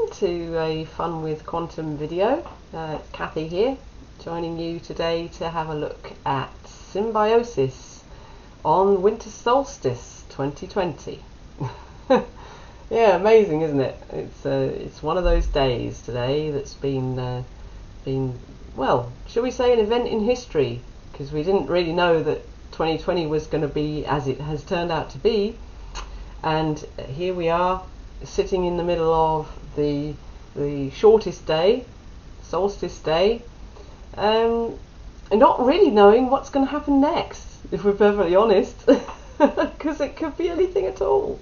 everyone to a Fun with Quantum video. It's Kathy here, joining you today to have a look at Symbiosis on Winter Solstice 2020. Yeah, amazing, isn't it? It's one of those days today that's been well, shall we say an event in history, because we didn't really know that 2020 was going to be as it has turned out to be, and here we are sitting in the middle of the shortest day, solstice day, and not really knowing what's going to happen next, if we're perfectly honest, because it could be anything at all.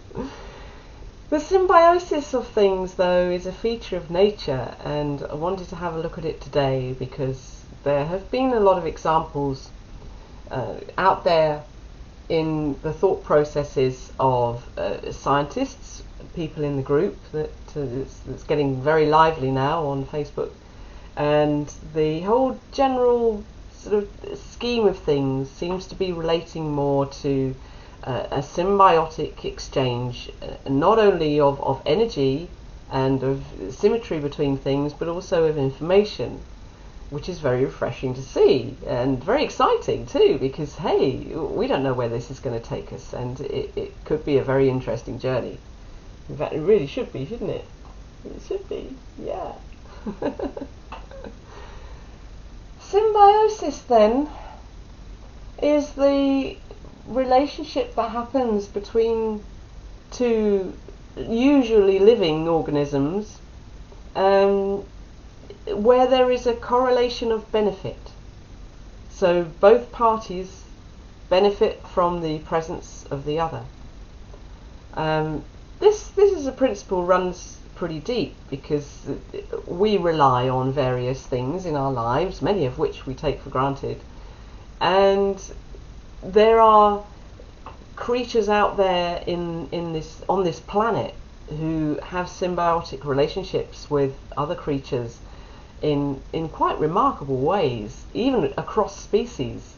The symbiosis of things, though, is a feature of nature, and I wanted to have a look at it today because there have been a lot of examples out there in the thought processes of scientists, people in the group that's getting very lively now on Facebook, and the whole general sort of scheme of things seems to be relating more to a symbiotic exchange, not only of energy and of symmetry between things, but also of information, which is very refreshing to see and very exciting too, because hey, we don't know where this is going to take us, and it could be a very interesting journey. In fact, it really should be, shouldn't it? It should be, yeah. Symbiosis, then, is the relationship that happens between two usually living organisms, where there is a correlation of benefit. So both parties benefit from the presence of the other. This is a principle runs pretty deep, because we rely on various things in our lives, many of which we take for granted, and there are creatures out there on this planet who have symbiotic relationships with other creatures in quite remarkable ways, even across species.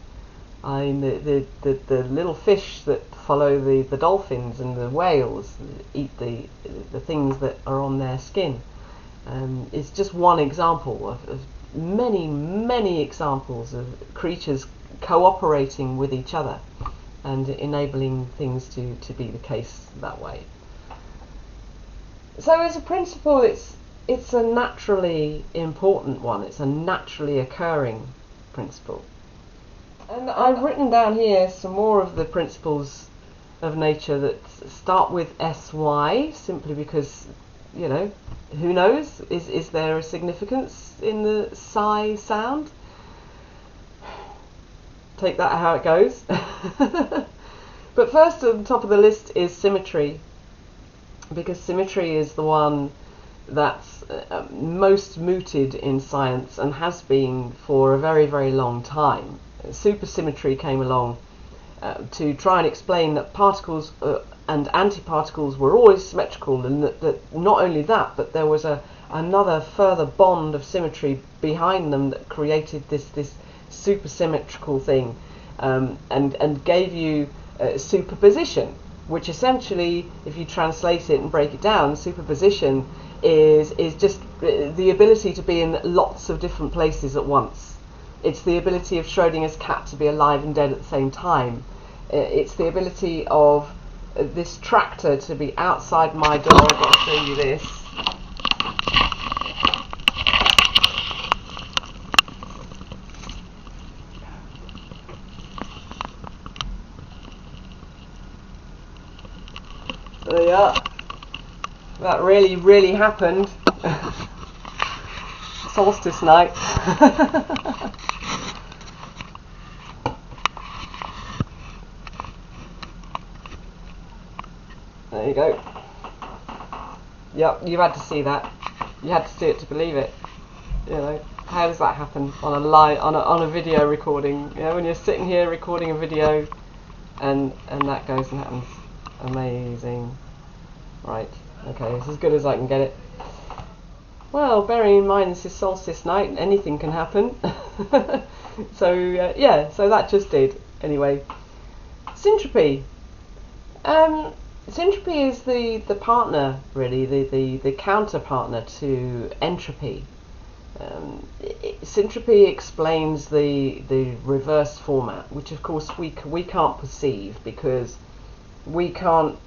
I mean, the little fish that follow the dolphins and the whales eat the things that are on their skin. It's just one example of many examples of creatures cooperating with each other and enabling things to be the case that way. So as a principle, it's a naturally important one. It's a naturally occurring principle. And I've written down here some more of the principles of nature that start with SY, simply because, you know, who knows? Is there a significance in the psi sound? Take that how it goes. But first on top of the list is symmetry, because symmetry is the one that's most mooted in science and has been for a very, very long time. Supersymmetry came along to try and explain that particles and antiparticles were always symmetrical, and that not only that, but there was another further bond of symmetry behind them that created this supersymmetrical thing, and gave you superposition, which essentially, if you translate it and break it down, superposition is just the ability to be in lots of different places at once. It's the ability of Schrodinger's cat to be alive and dead at the same time. It's the ability of this tractor to be outside my dog. I'll show you this. There you are. That really happened. Solstice night. There you go. Yep, you had to see that. You had to see it to believe it. You know, how does that happen on a video recording? You know, when you're sitting here recording a video, and that goes and happens. Amazing. Right. Okay, it's as good as I can get it. Well, bearing in mind this is solstice night, anything can happen. So yeah, so that just did. Anyway, syntropy. Syntropy is the partner, really, the counter partner to entropy. Syntropy explains the reverse format, which of course we can't perceive, because we can't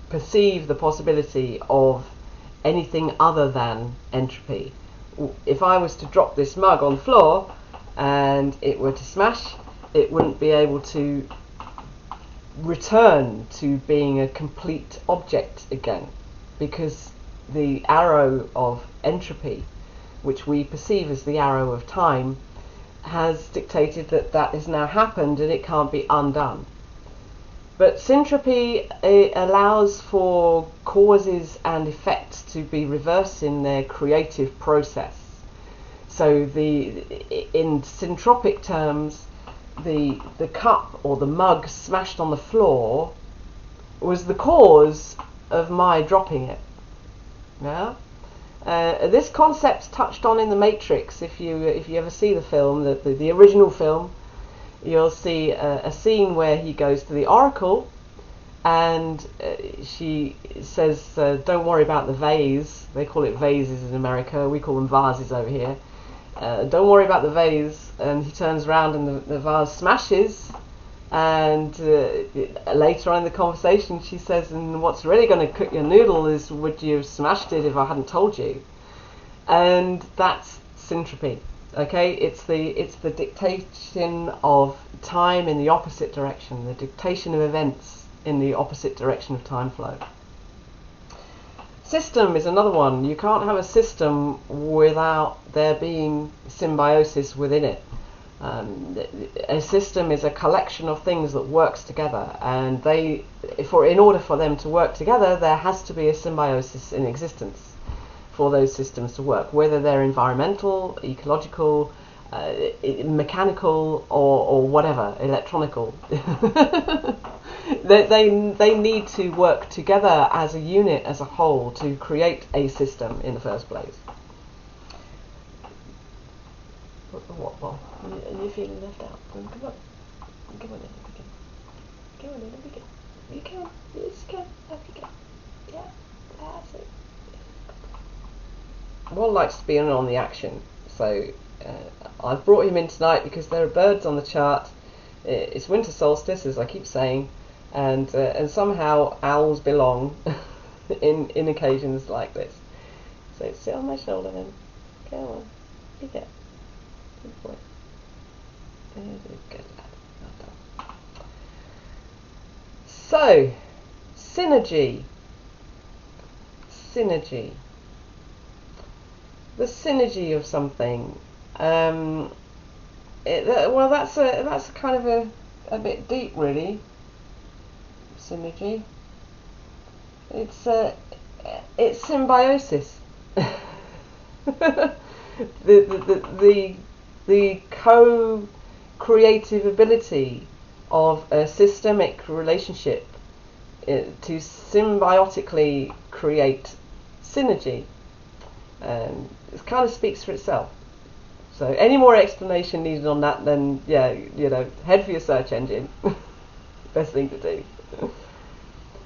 perceive the possibility of anything other than entropy. If I was to drop this mug on the floor and it were to smash, it wouldn't be able to return to being a complete object again, because the arrow of entropy, which we perceive as the arrow of time, has dictated that that has now happened and it can't be undone. But syntropy allows for causes and effects to be reversed in their creative process. So in syntropic terms, the cup or the mug smashed on the floor was the cause of my dropping it. Yeah. This concept's touched on in The Matrix. If you ever see the film, the original film, you'll see a scene where he goes to the Oracle, and she says, "Don't worry about the vase." They call it vases in America. We call them vases over here. Don't worry about the vase. And he turns around and the vase smashes. And later on in the conversation, she says, "And what's really going to cook your noodle is, would you have smashed it if I hadn't told you?" And that's syntropy. Okay, it's the dictation of time in the opposite direction, the dictation of events in the opposite direction of time flow. System is another one. You can't have a system without there being symbiosis within it. A system is a collection of things that works together, and in order for them to work together, there has to be a symbiosis in existence for those systems to work, whether they're environmental, ecological, mechanical, or whatever, electronical. They need to work together as a unit, as a whole, to create a system in the first place. What ball? Are you feeling left out? Come on. Come on, let me go. Come on, let me go. You can. Yes, you can. Up you go. Yeah, that's it. Wall likes to be in on the action, so I've brought him in tonight because there are birds on the chart. It's winter solstice, as I keep saying, and somehow owls belong in occasions like this. So sit on my shoulder then. Come on, you get. Good boy. Good lad. Well done. So, synergy. Synergy. The synergy of something. Well, that's a kind of a bit deep, really. Synergy. It's symbiosis. The co-creative ability of a systemic relationship to symbiotically create synergy. It kind of speaks for itself. So any more explanation needed on that, then yeah, head for your search engine. Best thing to do.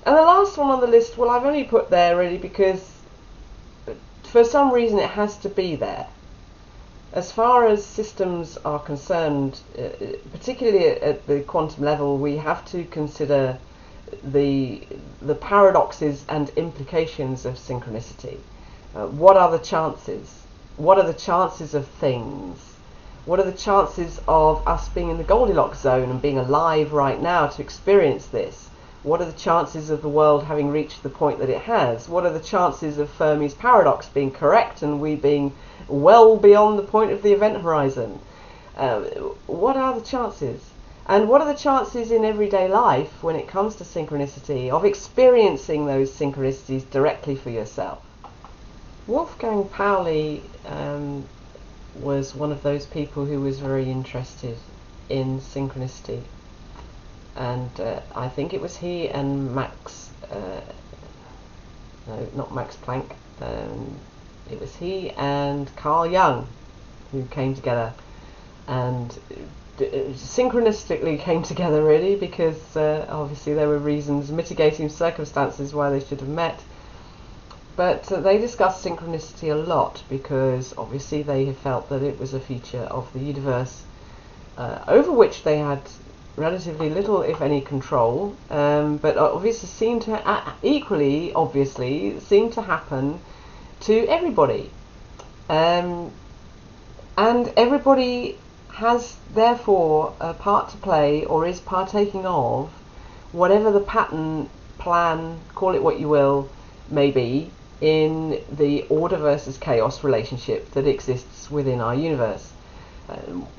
And the last one on the list, well, I've only put there really because for some reason it has to be there. As far as systems are concerned, particularly at the quantum level, we have to consider the paradoxes and implications of synchronicity. What are the chances? What are the chances of things? What are the chances of us being in the Goldilocks zone and being alive right now to experience this? What are the chances of the world having reached the point that it has? What are the chances of Fermi's paradox being correct and we being well beyond the point of the event horizon? What are the chances? And what are the chances in everyday life when it comes to synchronicity of experiencing those synchronicities directly for yourself? Wolfgang Pauli was one of those people who was very interested in synchronicity. And I think it was he and Max, no, not Max Planck, it was he and Carl Jung who came together and synchronistically came together, really, because obviously there were reasons, mitigating circumstances why they should have met. But they discussed synchronicity a lot because obviously they have felt that it was a feature of the universe over which they had relatively little, if any, control, but obviously seemed to equally obviously seem to happen to everybody, and everybody has therefore a part to play, or is partaking of, whatever the pattern, plan, call it what you will, may be, in the order versus chaos relationship that exists within our universe.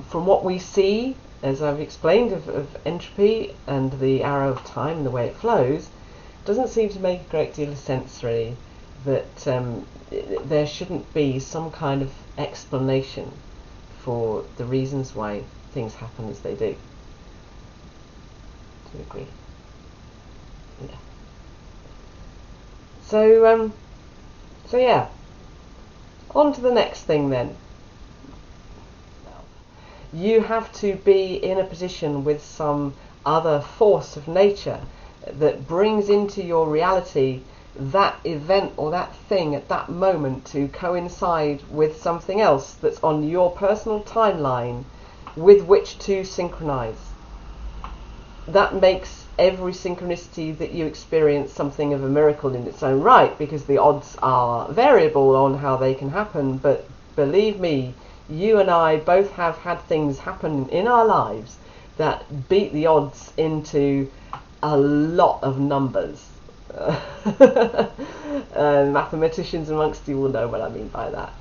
From what we see, as I've explained, of entropy and the arrow of time and the way it flows, doesn't seem to make a great deal of sense, really, that there shouldn't be some kind of explanation for the reasons why things happen as they do. Do you agree? Yeah. So yeah, on to the next thing then. You have to be in a position with some other force of nature that brings into your reality that event or that thing at that moment to coincide with something else that's on your personal timeline with which to synchronize. That makes every synchronicity that you experience something of a miracle in its own right, because the odds are variable on how they can happen. But believe me, you and I both have had things happen in our lives that beat the odds into a lot of numbers. Mathematicians amongst you will know what I mean by that.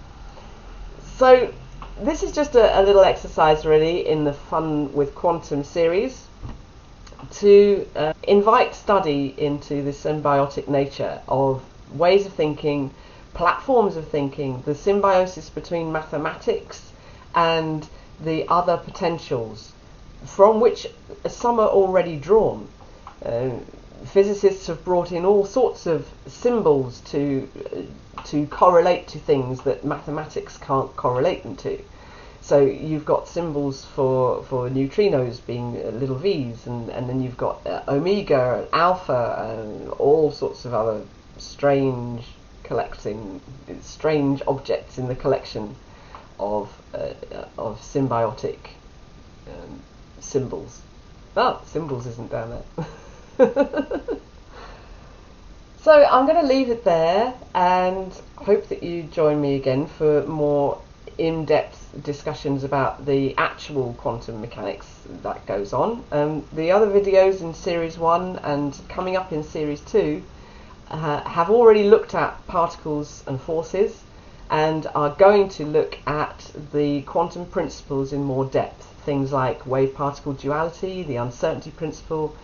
So this is just a little exercise, really, in the Fun with Quantum series, to invite study into the symbiotic nature of ways of thinking, platforms of thinking, the symbiosis between mathematics and the other potentials, from which some are already drawn. Physicists have brought in all sorts of symbols to correlate to things that mathematics can't correlate them to. So you've got symbols for neutrinos being little v's, and then you've got omega and alpha and all sorts of other strange objects in the collection of symbiotic symbols. Oh, symbols isn't down there. So I'm going to leave it there and hope that you join me again for more in-depth discussions about the actual quantum mechanics that goes on. The other videos in series 1 and coming up in series 2 have already looked at particles and forces, and are going to look at the quantum principles in more depth. Things like wave-particle duality, the uncertainty principle,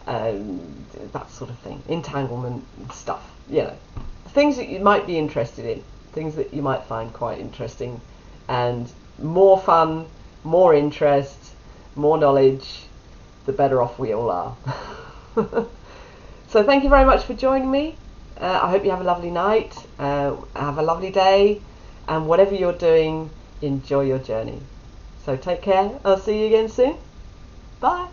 that sort of thing, entanglement stuff, you know, things that you might be interested in, things that you might find quite interesting, and more fun, more interest, more knowledge, the better off we all are. So thank you very much for joining me. I hope you have a lovely night, have a lovely day, and whatever you're doing, enjoy your journey. So take care. I'll see you again soon. Bye.